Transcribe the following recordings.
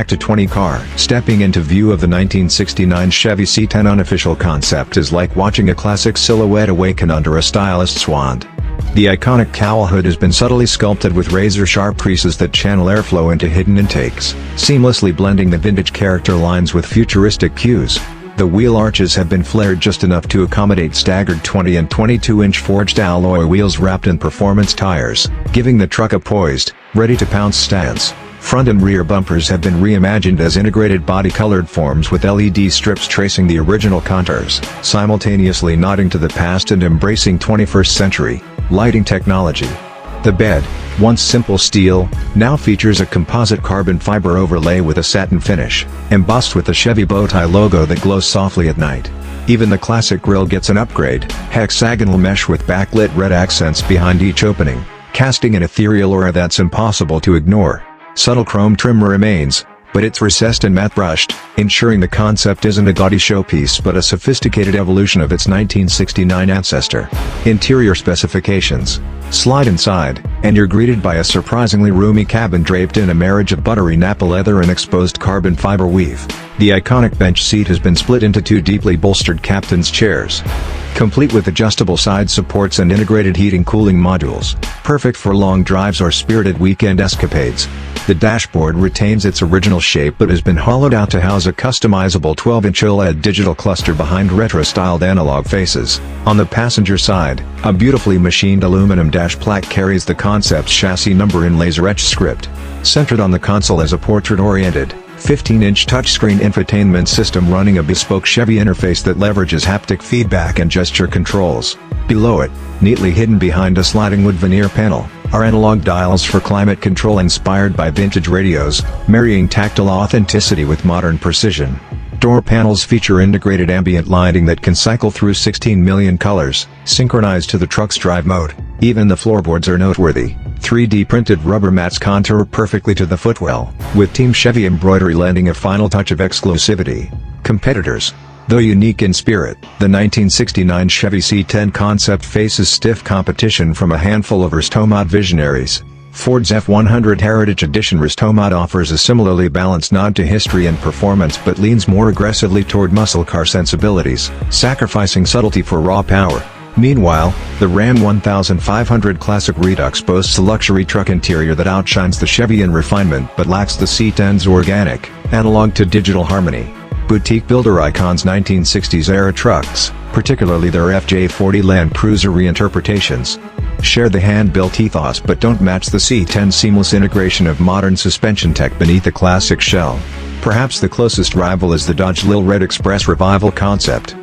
back to 20 car. Stepping into view of the 1969 Chevy C10 Unofficial Concept is like watching a classic silhouette awaken under a stylist's wand. The iconic cowl hood has been subtly sculpted with razor-sharp creases that channel airflow into hidden intakes, seamlessly blending the vintage character lines with futuristic cues. The wheel arches have been flared just enough to accommodate staggered 20 and 22-inch forged alloy wheels wrapped in performance tires, giving the truck a poised, ready-to-pounce stance. Front and rear bumpers have been reimagined as integrated body-colored forms with LED strips tracing the original contours, simultaneously nodding to the past and embracing 21st century lighting technology. The bed, once simple steel, now features a composite carbon fiber overlay with a satin finish, embossed with the Chevy bowtie logo that glows softly at night. Even the classic grille gets an upgrade, hexagonal mesh with backlit red accents behind each opening, casting an ethereal aura that's impossible to ignore. Subtle chrome trim remains, but it's recessed and matte brushed, ensuring the concept isn't a gaudy showpiece but a sophisticated evolution of its 1969 ancestor. Interior specifications. Slide inside, and you're greeted by a surprisingly roomy cabin draped in a marriage of buttery Napa leather and exposed carbon fiber weave. The iconic bench seat has been split into two deeply bolstered captain's chairs, complete with adjustable side supports and integrated heating-cooling modules, perfect for long drives or spirited weekend escapades. The dashboard retains its original shape but has been hollowed out to house a customizable 12-inch OLED digital cluster behind retro-styled analog faces. On the passenger side, a beautifully machined aluminum dash plaque carries the concept's chassis number in laser-etched script. Centered on the console is a portrait-oriented, 15-inch touchscreen infotainment system running a bespoke Chevy interface that leverages haptic feedback and gesture controls. Below it, neatly hidden behind a sliding wood veneer panel, are analog dials for climate control inspired by vintage radios, marrying tactile authenticity with modern precision. Door panels feature integrated ambient lighting that can cycle through 16 million colors, synchronized to the truck's drive mode. Even the floorboards are noteworthy. 3D printed rubber mats contour perfectly to the footwell, with Team Chevy embroidery lending a final touch of exclusivity. Competitors. Though unique in spirit, the 1969 Chevy C10 Concept faces stiff competition from a handful of Restomod visionaries. Ford's F100 Heritage Edition Restomod offers a similarly balanced nod to history and performance but leans more aggressively toward muscle car sensibilities, sacrificing subtlety for raw power. Meanwhile, the Ram 1500 Classic Redux boasts a luxury truck interior that outshines the Chevy in refinement but lacks the C10's organic, analog-to-digital harmony. Boutique builder icons 1960s-era trucks, particularly their FJ40 Land Cruiser reinterpretations, share the hand-built ethos but don't match the C10's seamless integration of modern suspension tech beneath the classic shell. Perhaps the closest rival is the Dodge Lil Red Express Revival concept,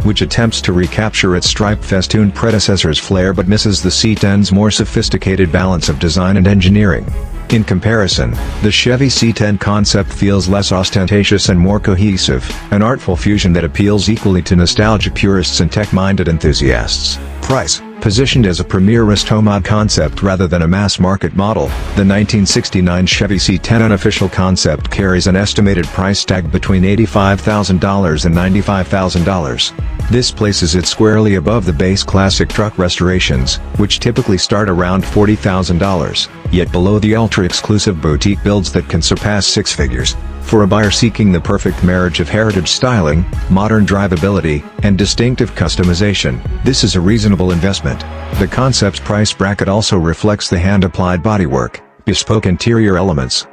which attempts to recapture its stripe-festooned predecessor's flair but misses the C10's more sophisticated balance of design and engineering. In comparison, the Chevy C10 Concept feels less ostentatious and more cohesive, an artful fusion that appeals equally to nostalgia purists and tech-minded enthusiasts. Price. Positioned as a premier Restomod concept rather than a mass-market model, the 1969 Chevy C10 Unofficial Concept carries an estimated price tag between $85,000 and $95,000. This places it squarely above the base classic truck restorations, which typically start around $40,000, yet below the ultra-exclusive boutique builds that can surpass six figures. For a buyer seeking the perfect marriage of heritage styling, modern drivability, and distinctive customization, this is a reasonable investment. The concept's price bracket also reflects the hand-applied bodywork, bespoke interior elements,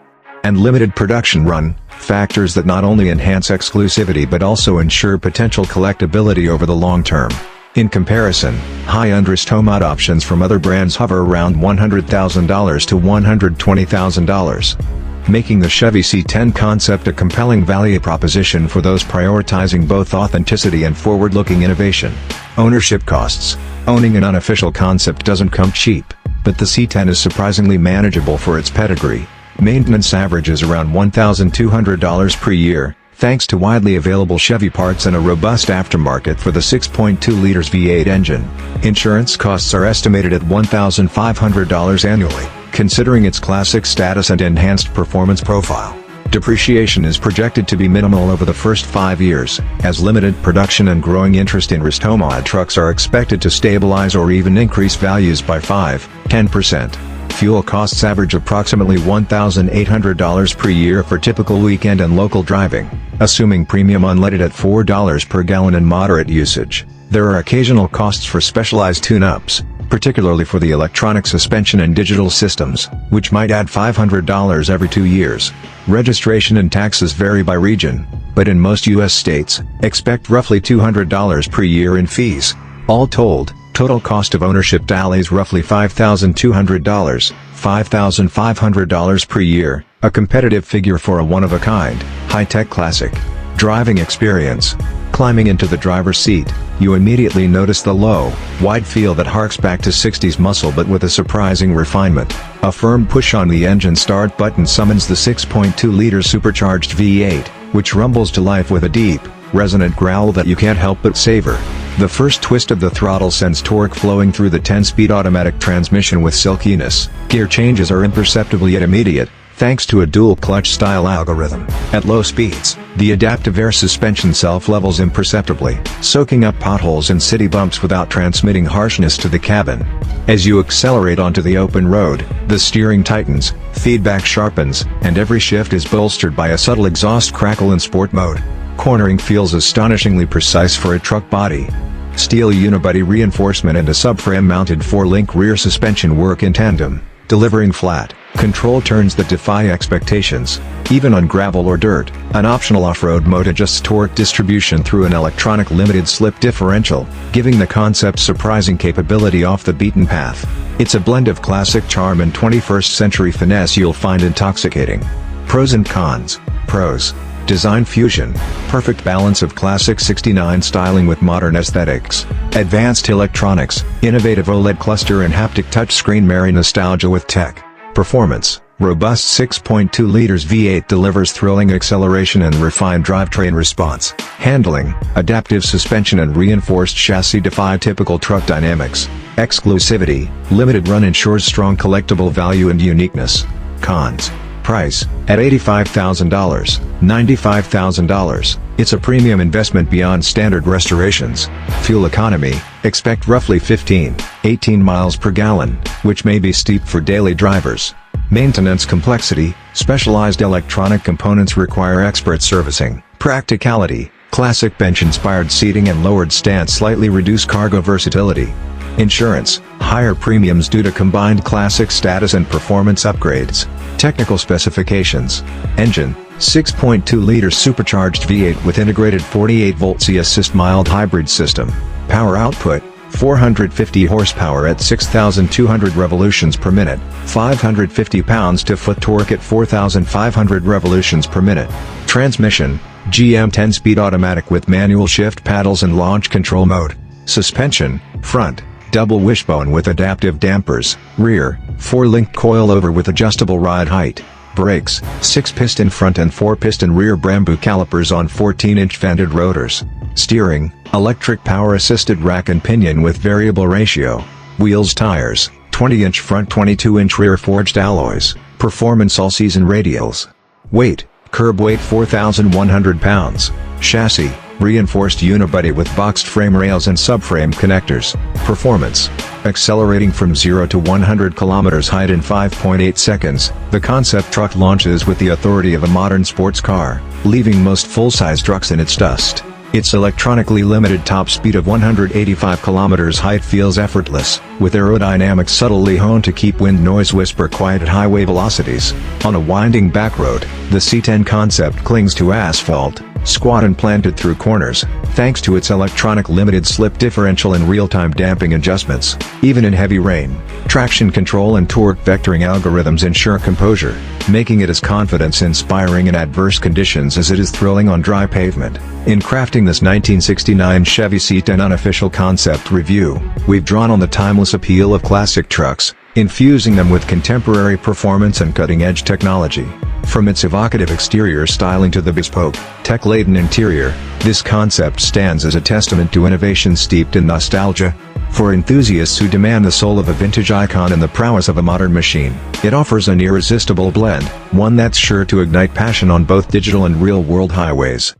and limited production run, factors that not only enhance exclusivity but also ensure potential collectability over the long term. In comparison, high-end Restomod options from other brands hover around $100,000 to $120,000. Making the Chevy C10 Concept a compelling value proposition for those prioritizing both authenticity and forward-looking innovation. Ownership costs. Owning an unofficial concept doesn't come cheap, but the C10 is surprisingly manageable for its pedigree. Maintenance averages around $1,200 per year, thanks to widely available Chevy parts and a robust aftermarket for the 6.2 liters V8 engine. Insurance costs are estimated at $1,500 annually, considering its classic status and enhanced performance profile. Depreciation is projected to be minimal over the first 5 years, as limited production and growing interest in Restomod trucks are expected to stabilize or even increase values by 5–10%. Fuel costs average approximately $1,800 per year for typical weekend and local driving, assuming premium unleaded at $4 per gallon in moderate usage. There are occasional costs for specialized tune-ups, particularly for the electronic suspension and digital systems, which might add $500 every 2 years. Registration and taxes vary by region, but in most U.S. states, expect roughly $200 per year in fees. All told, total cost of ownership tallies roughly $5,200, $5,500 per year, a competitive figure for a one-of-a-kind, high-tech classic. Driving experience. Climbing into the driver's seat, you immediately notice the low, wide feel that harks back to 60s muscle but with a surprising refinement. A firm push on the engine start button summons the 6.2-liter supercharged V8, which rumbles to life with a deep, resonant growl that you can't help but savor. The first twist of the throttle sends torque flowing through the 10-speed automatic transmission with silkiness. Gear changes are imperceptible yet immediate, thanks to a dual-clutch style algorithm. At low speeds, the adaptive air suspension self-levels imperceptibly, soaking up potholes and city bumps without transmitting harshness to the cabin. As you accelerate onto the open road, the steering tightens, feedback sharpens, and every shift is bolstered by a subtle exhaust crackle in sport mode. Cornering feels astonishingly precise for a truck body. Steel unibody reinforcement and a subframe-mounted 4-link rear suspension work in tandem, delivering flat, control turns that defy expectations. Even on gravel or dirt, an optional off-road mode adjusts torque distribution through an electronic limited slip differential, giving the concept surprising capability off the beaten path. It's a blend of classic charm and 21st century finesse you'll find intoxicating. Pros and cons. Pros. Design fusion. Perfect balance of classic 69 styling with modern aesthetics. Advanced electronics, innovative OLED cluster and haptic touchscreen marry nostalgia with tech. Performance. Robust 6.2 liters V8 delivers thrilling acceleration and refined drivetrain response. Handling. Adaptive suspension and reinforced chassis defy typical truck dynamics. Exclusivity. Limited run ensures strong collectible value and uniqueness. Cons. Price. At $85,000, $95,000, it's a premium investment beyond standard restorations. Fuel economy. Expect roughly 15-18 miles per gallon, which may be steep for daily drivers. Maintenance complexity. Specialized electronic components require expert servicing. Practicality. Classic bench-inspired seating and lowered stance slightly reduce cargo versatility. Insurance. Higher premiums due to combined classic status and performance upgrades. Technical specifications. Engine. 6.2-liter supercharged V8 with integrated 48-volt C-assist mild hybrid system. Power output. 450 horsepower at 6,200 revolutions per minute, 550 pounds-to-foot torque at 4,500 revolutions per minute. Transmission. GM 10-speed automatic with manual shift paddles and launch control mode. Suspension. Front. Double wishbone with adaptive dampers. Rear. 4-link coilover with adjustable ride height. Brakes. 6-piston front and 4-piston rear Brembo calipers on 14-inch vented rotors. Steering. Electric power-assisted rack and pinion with variable ratio. Wheels. Tires. 20-inch front 22-inch rear forged alloys. Performance all-season radials. Weight. Curb weight 4,100 pounds. Chassis. Reinforced unibody with boxed frame rails and subframe connectors. Performance. Accelerating from 0 to 100 km height in 5.8 seconds, the concept truck launches with the authority of a modern sports car, leaving most full-size trucks in its dust. Its electronically limited top speed of 185 km height feels effortless, with aerodynamics subtly honed to keep wind noise whisper quiet at highway velocities. On a winding back road, the C10 concept clings to asphalt, squat and planted through corners, thanks to its electronic limited slip differential and real-time damping adjustments. Even in heavy rain, traction control and torque vectoring algorithms ensure composure, making it as confidence-inspiring in adverse conditions as it is thrilling on dry pavement. In crafting this 1969 Chevy C10 Unofficial Concept review, we've drawn on the timeless appeal of classic trucks, infusing them with contemporary performance and cutting-edge technology. From its evocative exterior styling to the bespoke, tech-laden interior, this concept stands as a testament to innovation steeped in nostalgia. For enthusiasts who demand the soul of a vintage icon and the prowess of a modern machine, it offers an irresistible blend, one that's sure to ignite passion on both digital and real-world highways.